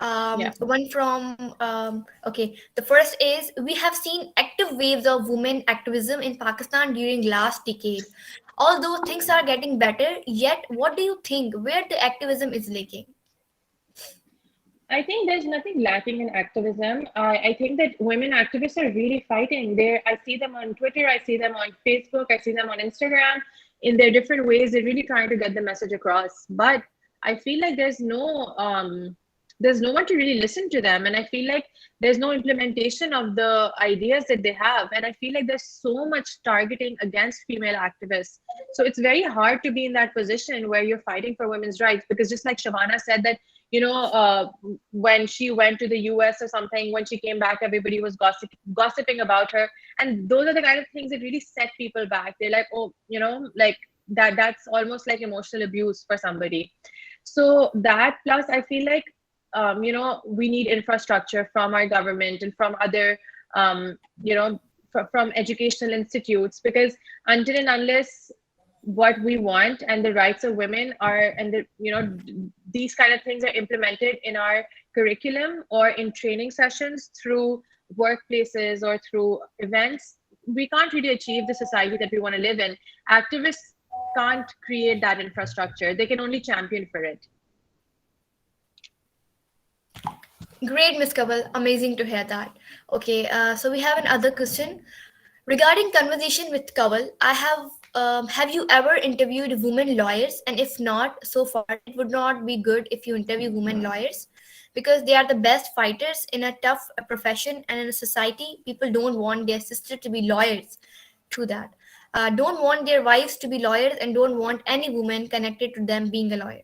Yeah. One from, okay, the first is, we have seen active waves of women activism in Pakistan during last decade. Although things are getting better, yet what do you think where the activism is lacking? I think there's nothing lacking in activism. I think that women activists are really fighting. I see them on Twitter, I see them on Facebook, I see them on Instagram. In their different ways, they're really trying to get the message across. But I feel like there's no one to really listen to them, and I feel like there's no implementation of the ideas that they have. And I feel like there's so much targeting against female activists. So it's very hard to be in that position where you're fighting for women's rights, because just like Shavana said, that when she went to the US or something, when she came back, everybody was gossiping about her. And those are the kind of things that really set people back. They're like, oh, like that's almost like emotional abuse for somebody. So that, plus I feel like, we need infrastructure from our government and from other, from educational institutes, because until and unless what we want and the rights of women are, and these kind of things are implemented in our curriculum or in training sessions through workplaces or through events, we can't really achieve the society that we want to live in. Activists can't create that infrastructure. They can only champion for it. Great, Miss Kabul. Amazing to hear that. Okay, so we have another question. Regarding conversation with Kabul, I have you ever interviewed women lawyers? And if not, so far, it would not be good if you interview women lawyers, because they are the best fighters in a tough profession, and in a society, people don't want their sister to be lawyers. To that, don't want their wives to be lawyers, and don't want any woman connected to them being a lawyer.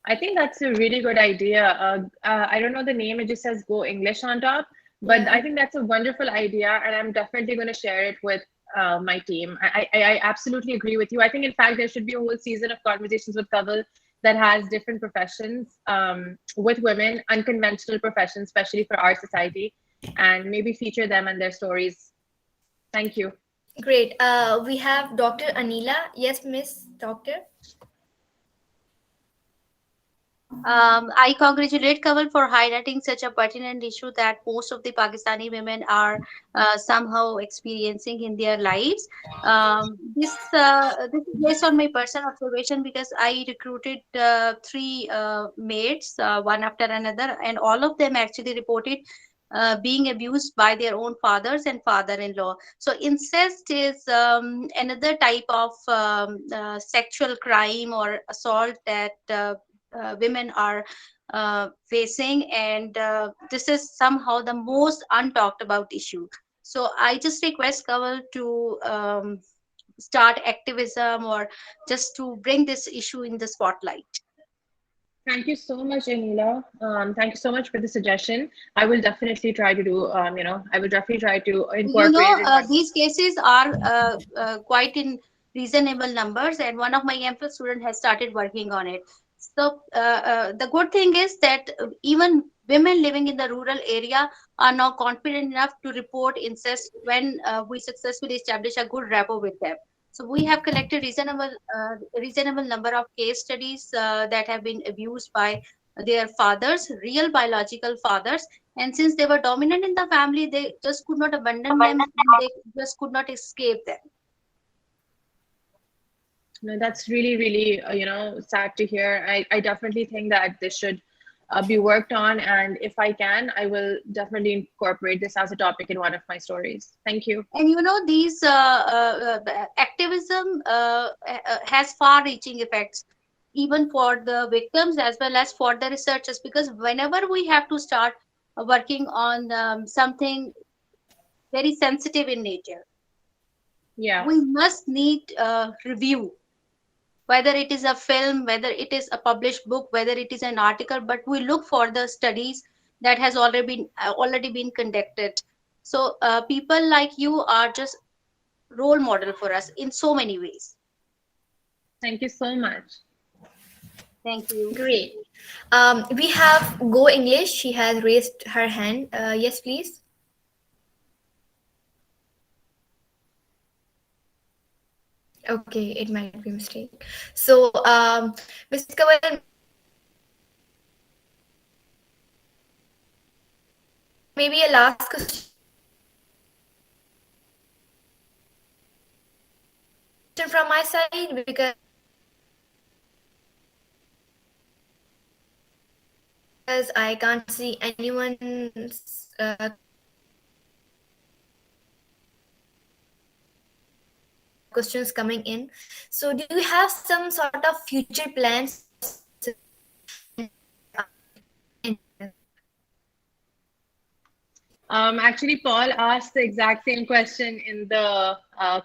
I think that's a really good idea. I don't know the name, it just says Go English on top, but Yeah. I think that's a wonderful idea, and I'm definitely going to share it with my team. I absolutely agree with you. I think, in fact, there should be a whole season of conversations with Kabul that has different professions with women, unconventional professions, especially for our society, and maybe feature them and their stories. Thank you. Great. We have Dr. Anila. Yes, Miss Doctor. I congratulate Kanwal for highlighting such a pertinent issue that most of the Pakistani women are somehow experiencing in their lives. This is based on my personal observation, because I recruited 3 maids, one after another, and all of them actually reported being abused by their own fathers and father-in-law. So incest is another type of sexual crime or assault that women are facing, and this is somehow the most untalked about issue. So I just request Kanwal to start activism, or just to bring this issue in the spotlight. Thank you so much, Anila. Thank you so much for the suggestion. I will definitely try to do, I will definitely try to incorporate it. These cases are quite in reasonable numbers, and one of my MPhil students has started working on it. So the good thing is that even women living in the rural area are now confident enough to report incest when we successfully establish a good rapport with them. So we have collected reasonable number of case studies that have been abused by their fathers, real biological fathers, and since they were dominant in the family, they just could not abandon them, and they just could not escape them. No, that's really, really, sad to hear. I definitely think that this should be worked on. And if I can, I will definitely incorporate this as a topic in one of my stories. Thank you. And you know, these activism has far-reaching effects, even for the victims as well as for the researchers, because whenever we have to start working on something very sensitive in nature, Yeah. we must need review, whether it is a film, whether it is a published book, whether it is an article, but we look for the studies that has already been conducted. So people like you are just role model for us in so many ways. Thank you so much. Thank you. Great. We have Go English. She has raised her hand. Yes, please. Okay, it might be a mistake. So, Ms. Kawal, maybe a last question from my side, because I can't see anyone's questions coming in. So, do you have some sort of future plans? Actually, Paul asked the exact same question in the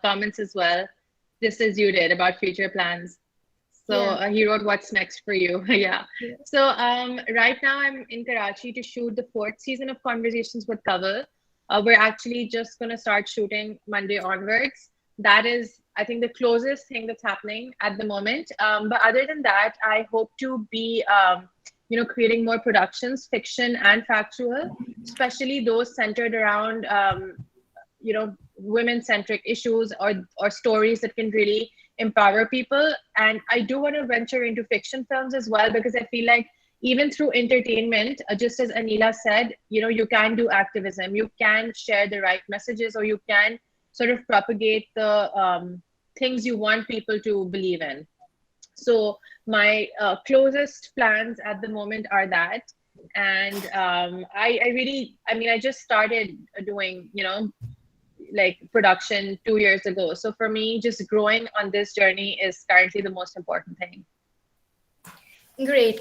comments as well, just as you did, about future plans. So he wrote, "What's next for you?" Yeah. So right now I'm in Karachi to shoot the 4th season of Conversations with Kabul. We're actually just going to start shooting Monday onwards. That is, I think, the closest thing that's happening at the moment. But other than that, I hope to be, creating more productions, fiction and factual, especially those centered around, women-centric issues or stories that can really empower people. And I do want to venture into fiction films as well, because I feel like even through entertainment, just as Anila said, you can do activism, you can share the right messages, or you can sort of propagate the things you want people to believe in. So my closest plans at the moment are that. And I just started doing, like production 2 years ago. So for me, just growing on this journey is currently the most important thing. Great.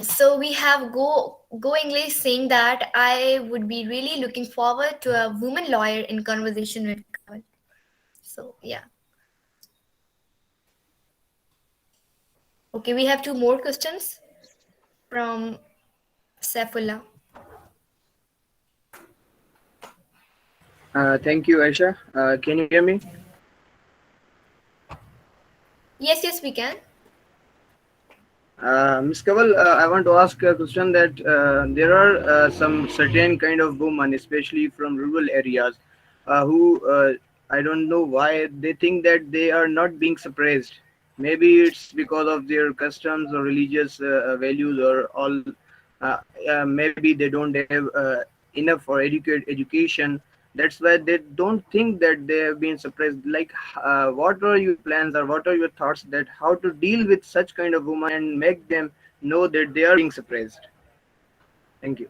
So we have Go English saying that I would be really looking forward to a woman lawyer in Conversation with Kamal. So yeah. Okay, we have 2 more questions from Saifullah. Thank you, Aisha. Can you hear me? Yes, we can. Ms. Kaval, I want to ask a question that there are some certain kind of women, especially from rural areas, who I don't know why they think that they are not being suppressed. Maybe it's because of their customs or religious values, or all. Maybe they don't have enough for education. That's why they don't think that they have been suppressed. Like, what are your plans, or what are your thoughts that how to deal with such kind of women and make them know that they are being suppressed? Thank you.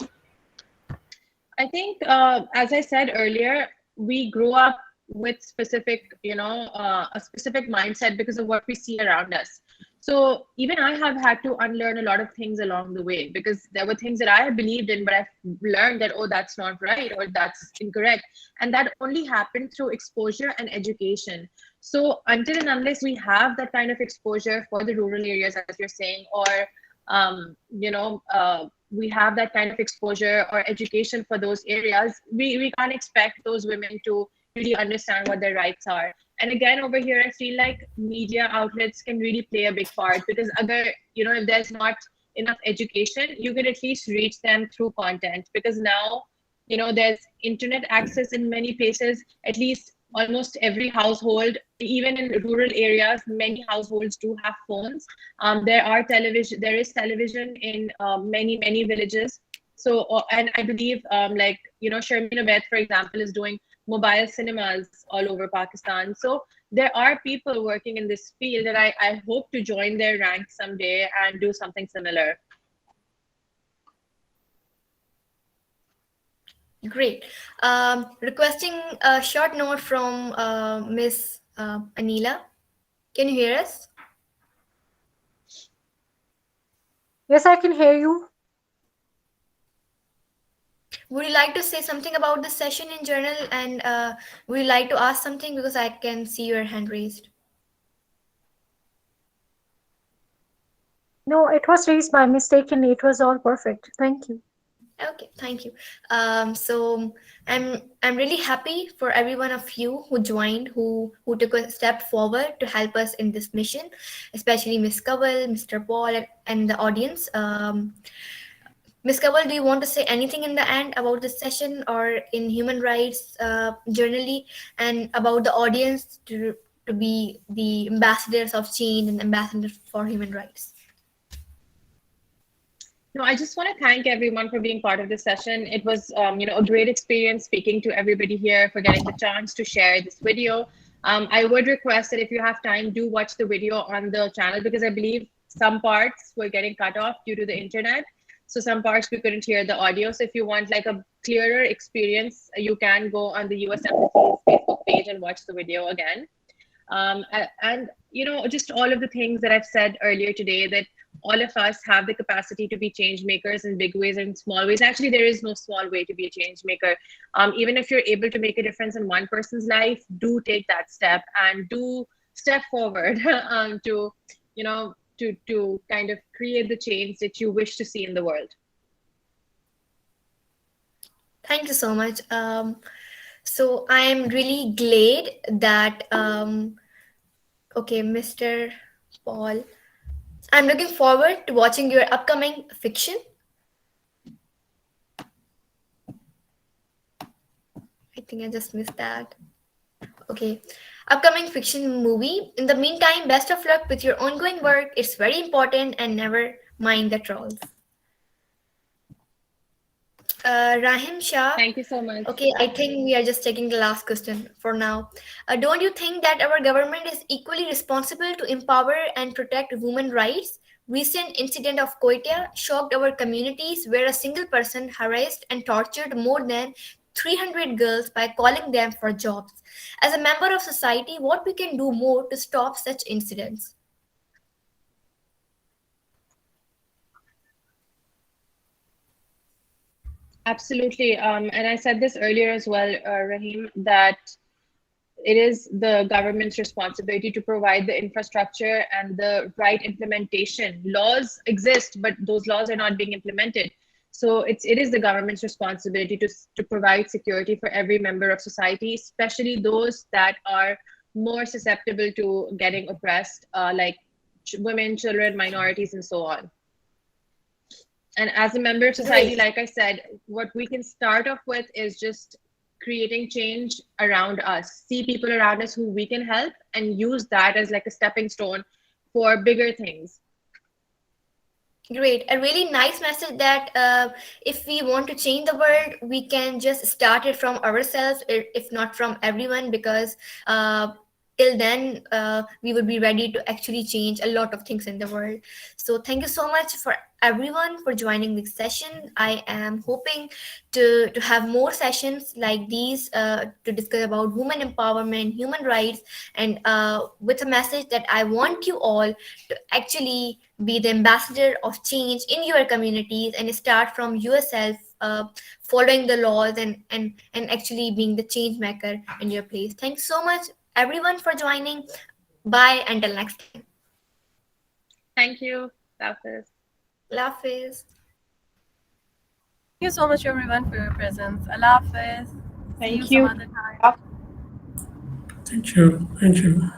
I think, as I said earlier, we grew up with specific, a specific mindset because of what we see around us. So even I have had to unlearn a lot of things along the way, because there were things that I believed in, but I've learned that, oh, that's not right, or that's incorrect. And that only happened through exposure and education. So until and unless we have that kind of exposure for the rural areas, as you're saying, or we have that kind of exposure or education for those areas, we can't expect those women to really understand what their rights are. And again, over here, I feel like media outlets can really play a big part, because if there's not enough education, you can at least reach them through content, because now, there's internet access in many places. At least almost every household, even in rural areas, many households do have phones. There is television in many villages. So, and I believe, Sharmeen Abed, for example, is doing mobile cinemas all over Pakistan. So there are people working in this field, and I hope to join their ranks someday and do something similar. Great. Requesting a short note from Miss Anila. Can you hear us? Yes, I can hear you. Would you like to say something about this session in general, and would you like to ask something, because I can see your hand raised? No, it was raised by mistakenly. It was all perfect. Thank you. Okay, thank you. So I'm really happy for every one of you who joined, who took a step forward to help us in this mission, especially Miss Kawal, Mr. Paul, and the audience. Miss Kawal, do you want to say anything in the end about this session or in human rights generally, and about the audience to be the ambassadors of change and ambassadors for human rights? No, I just want to thank everyone for being part of this session. It was, a great experience speaking to everybody here, for getting the chance to share this video. I would request that if you have time, do watch the video on the channel, because I believe some parts were getting cut off due to the internet. So some parts we couldn't hear the audio. So if you want like a clearer experience, you can go on the US Embassy's Facebook page and watch the video again. And just all of the things that I've said earlier today, that all of us have the capacity to be change makers in big ways and small ways. Actually, there is no small way to be a change maker. Even if you're able to make a difference in one person's life, do take that step and do step forward to kind of create the change that you wish to see in the world. Thank you so much. So I am really glad that okay, Mr. Paul, I'm looking forward to watching your upcoming fiction. I think I just missed that. Okay, upcoming fiction movie. In the meantime, best of luck with your ongoing work. It's very important, and never mind the trolls. Rahim Shah. Thank you so much. Okay, I think we are just taking the last question for now. Don't you think that our government is equally responsible to empower and protect women's rights? Recent incident of Quetta shocked our communities, where a single person harassed and tortured more than 300 girls by calling them for jobs. As a member of society, what we can do more to stop such incidents? Absolutely. And I said this earlier as well, Rahim, that it is the government's responsibility to provide the infrastructure and the right implementation. Laws exist, but those laws are not being implemented. So it is the government's responsibility to provide security for every member of society, especially those that are more susceptible to getting oppressed, like women, children, minorities, and so on. And as a member of society, like I said, what we can start off with is just creating change around us. See people around us who we can help, and use that as like a stepping stone for bigger things. Great. A really nice message that if we want to change the world, we can just start it from ourselves, if not from everyone, because till then we would be ready to actually change a lot of things in the world. So thank you so much for everyone for joining this session. I am hoping to have more sessions like these to discuss about women empowerment, human rights, and with a message that I want you all to actually be the ambassador of change in your communities, and start from yourself, following the laws, and actually being the change maker in your place. Thanks so much everyone for joining. Bye until next time. Thank you. Hafiz. Hafiz. Thank you so much, everyone, for your presence. Allah Hafiz. See Thank you you. some other time. Thank you. Thank you.